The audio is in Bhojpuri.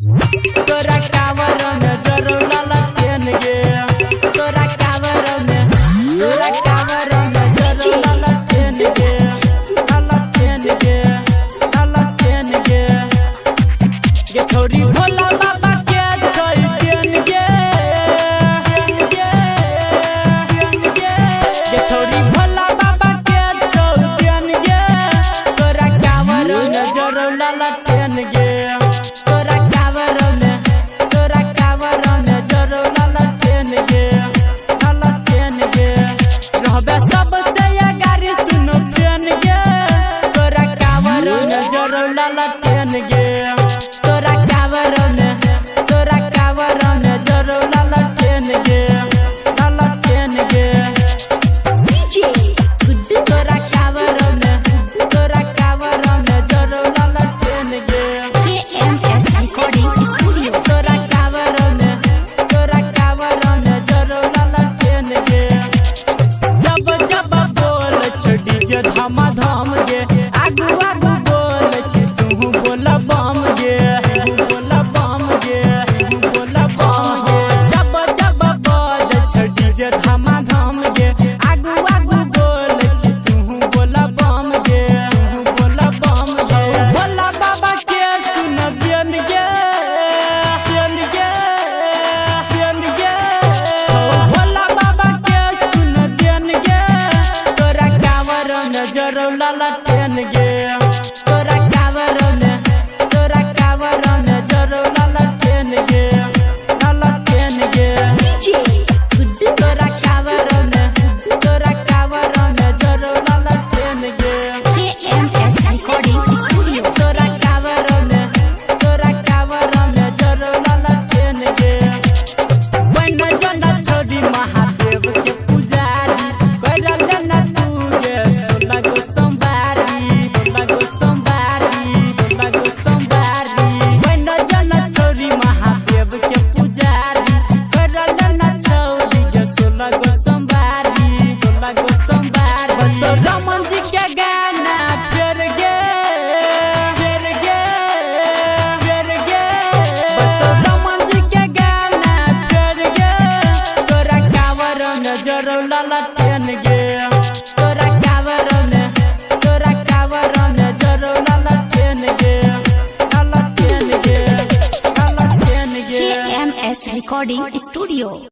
तोरा कावर में जरूर ललटेन गे, तोरा कावर में जरूर ललटेन गे, ललटेन गे, ललटेन गे। ये छोरी भोला बाबा के छोई केन गे, ये छोरी भोला बाबा के छोई केन गे। तोरा कावर में जरूर ललटेन गे, तोरा कावर में जरूर ललटेन गे, ललटेन गे। रहबे सबसे गाड़ी सुनो फेन गे, तोरा कावर में जरूर ललटेन गे, तोरा कावर में जरूर ललटेन गे, ललटेन गे। तोरा कावर में जरूर ललटेन गे। JMS Recording Studio। तोरा कावर में जरूर ललटेन गे। जब जब बोल छ डीजे धमा धम गे, आगू आगू बोल छ तू बोल बम गे, बोल बम गे, बोल बम गे। जब जब बोल छ डीजे धमा धम गे, आगू आगू बोल छ तू बोल बम गे, बोल बम गे। भोला बाबा के सुन बियन गे, बियन गे, बियन गे। भोला बाबा के सुन बियन गे, तोरा कावर में जरूर ललटेन गे, तोरा कावर में जरूर ललटेन गे, ललटेन गे। तोरा कावर में जरूर ललटेन गे। JMS Recording Studio। तोरा कावर में जरूर ललटेन गे। बन जन छोड़ी महादेव के पुजारी, करल न तू ये 16 गो सोमवारी, 16 गो सोमवारी, 16 गो सोमवारी। बन जन छोड़ी महादेव के पुजारी, करल न छोड़ी ये 16 गो सोमवारी, 16 गो सोमवारी। तो रमन जी के गाना फेर गे, फेर गे, फेर गे। तो रमन जी के गाना फेर गे, तोरा कावर में जरूर ललटेन गे, तोरा कावर में जरूर ललटेन गे, ललटेन गे, ललटेन गे। JMS Recording Studio।